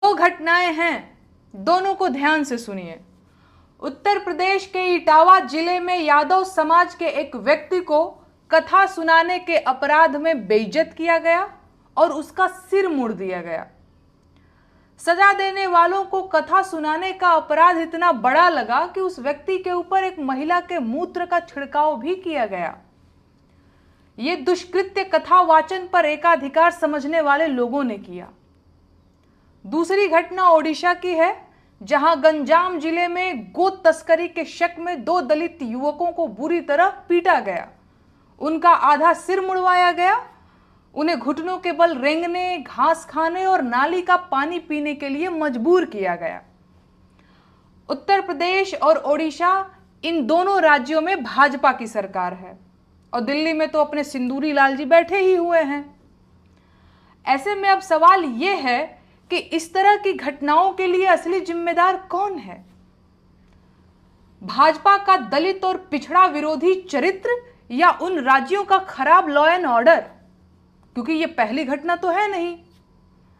दो घटनाएं हैं, दोनों को ध्यान से सुनिए। उत्तर प्रदेश के इटावा जिले में यादव समाज के एक व्यक्ति को कथा सुनाने के अपराध में बेइज्जत किया गया और उसका सिर मुड़ दिया गया। सजा देने वालों को कथा सुनाने का अपराध इतना बड़ा लगा कि उस व्यक्ति के ऊपर एक महिला के मूत्र का छिड़काव भी किया गया। यह दुष्कृत्य कथा वाचन पर एकाधिकार समझने वाले लोगों ने किया। दूसरी घटना ओडिशा की है, जहां गंजाम जिले में गो तस्करी के शक में 2 दलित युवकों को बुरी तरह पीटा गया। उनका आधा सिर मुड़वाया गया, उन्हें घुटनों के बल रेंगने, घास खाने और नाली का पानी पीने के लिए मजबूर किया गया। उत्तर प्रदेश और ओडिशा, इन दोनों राज्यों में भाजपा की सरकार है और दिल्ली में तो अपने सिंदूरी लाल जी बैठे ही हुए हैं। ऐसे में अब सवाल यह है कि इस तरह की घटनाओं के लिए असली जिम्मेदार कौन है? भाजपा का दलित और पिछड़ा विरोधी चरित्र या उन राज्यों का खराब लॉ एंड ऑर्डर? क्योंकि ये पहली घटना तो है नहीं,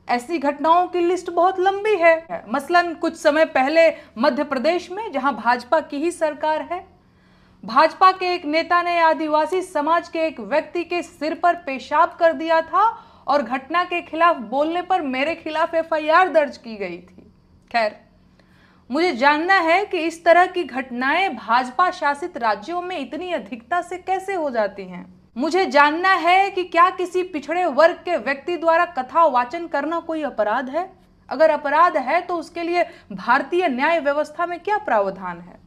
ऐसी घटनाओं की लिस्ट बहुत लंबी है। मसलन कुछ समय पहले मध्य प्रदेश में, जहां भाजपा की ही सरकार है, भाजपा के एक नेता ने आदिवासी समाज के एक व्यक्ति के सिर पर पेशाब कर दिया था और घटना के खिलाफ बोलने पर मेरे खिलाफ एफआईआर दर्ज की गई थी। खैर, मुझे जानना है कि इस तरह की घटनाएं भाजपा शासित राज्यों में इतनी अधिकता से कैसे हो जाती हैं। मुझे जानना है कि क्या किसी पिछड़े वर्ग के व्यक्ति द्वारा कथा वाचन करना कोई अपराध है? अगर अपराध है तो उसके लिए भारतीय न्याय व्यवस्था में क्या प्रावधान है?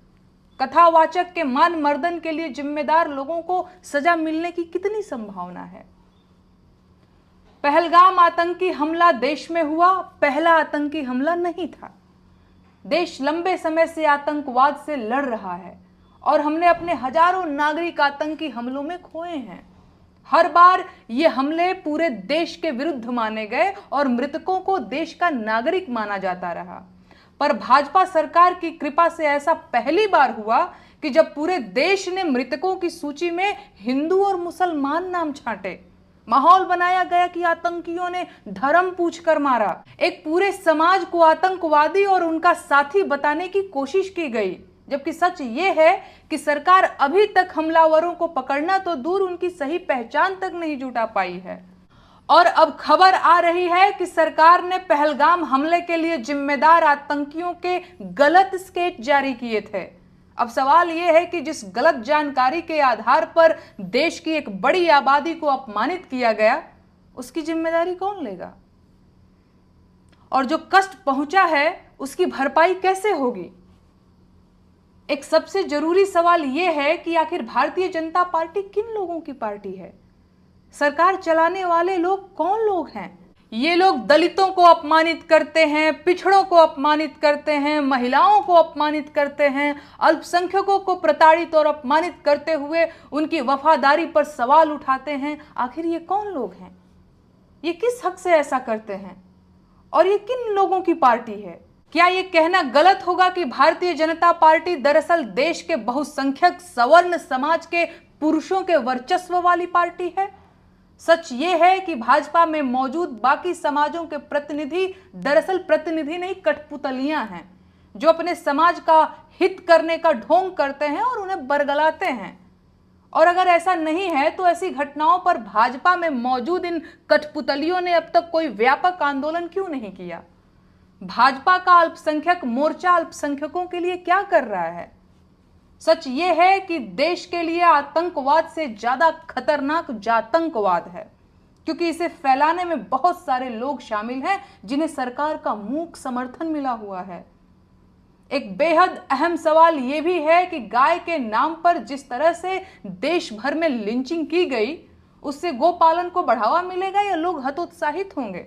कथावाचक के मान मर्दन के लिए जिम्मेदार लोगों को सजा मिलने की कितनी संभावना है? पहलगाम आतंकी हमला देश में हुआ पहला आतंकी हमला नहीं था। देश लंबे समय से आतंकवाद से लड़ रहा है और हमने अपने हजारों नागरिक आतंकी हमलों में खोए हैं। हर बार ये हमले पूरे देश के विरुद्ध माने गए और मृतकों को देश का नागरिक माना जाता रहा। पर भाजपा सरकार की कृपा से ऐसा पहली बार हुआ कि जब पूरे देश ने मृतकों की सूची में हिंदू और मुसलमान नाम छांटे, माहौल बनाया गया कि आतंकियों ने धर्म पूछकर मारा। एक पूरे समाज को आतंकवादी और उनका साथी बताने की कोशिश की गई, जबकि सच ये है कि सरकार अभी तक हमलावरों को पकड़ना तो दूर, उनकी सही पहचान तक नहीं जुटा पाई है। और अब खबर आ रही है कि सरकार ने पहलगाम हमले के लिए जिम्मेदार आतंकियों के गलत स्केच जारी किए थे। अब सवाल यह है कि जिस गलत जानकारी के आधार पर देश की एक बड़ी आबादी को अपमानित किया गया, उसकी जिम्मेदारी कौन लेगा? और जो कष्ट पहुंचा है उसकी भरपाई कैसे होगी? एक सबसे जरूरी सवाल यह है कि आखिर भारतीय जनता पार्टी किन लोगों की पार्टी है? सरकार चलाने वाले लोग कौन लोग हैं? ये लोग दलितों को अपमानित करते हैं, पिछड़ों को अपमानित करते हैं, महिलाओं को अपमानित करते हैं, अल्पसंख्यकों को प्रताड़ित और अपमानित करते हुए उनकी वफादारी पर सवाल उठाते हैं। आखिर ये कौन लोग हैं? ये किस हक से ऐसा करते हैं? और ये किन लोगों की पार्टी है? क्या ये कहना गलत होगा कि भारतीय जनता पार्टी दरअसल देश के बहुसंख्यक सवर्ण समाज के पुरुषों के वर्चस्व वाली पार्टी है? सच ये है कि भाजपा में मौजूद बाकी समाजों के प्रतिनिधि दरअसल प्रतिनिधि नहीं, कठपुतलियां हैं, जो अपने समाज का हित करने का ढोंग करते हैं और उन्हें बरगलाते हैं। और अगर ऐसा नहीं है तो ऐसी घटनाओं पर भाजपा में मौजूद इन कठपुतलियों ने अब तक कोई व्यापक आंदोलन क्यों नहीं किया? भाजपा का अल्पसंख्यक मोर्चा अल्पसंख्यकों के लिए क्या कर रहा है? सच ये है कि देश के लिए आतंकवाद से ज्यादा खतरनाक जातंकवाद है, क्योंकि इसे फैलाने में बहुत सारे लोग शामिल हैं जिन्हें सरकार का मूक समर्थन मिला हुआ है। एक बेहद अहम सवाल यह भी है कि गाय के नाम पर जिस तरह से देश भर में लिंचिंग की गई, उससे गोपालन को बढ़ावा मिलेगा या लोग हतोत्साहित होंगे?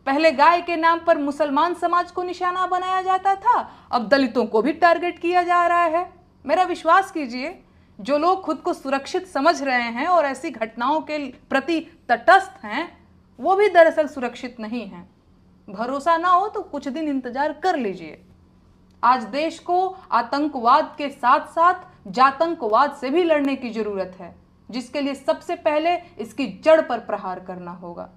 पहले गाय के नाम पर मुसलमान समाज को निशाना बनाया जाता था, अब दलितों को भी टारगेट किया जा रहा है। मेरा विश्वास कीजिए, जो लोग खुद को सुरक्षित समझ रहे हैं और ऐसी घटनाओं के प्रति तटस्थ हैं, वो भी दरअसल सुरक्षित नहीं हैं। भरोसा ना हो तो कुछ दिन इंतजार कर लीजिए। आज देश को आतंकवाद के साथ साथ जातंकवाद से भी लड़ने की जरूरत है, जिसके लिए सबसे पहले इसकी जड़ पर प्रहार करना होगा।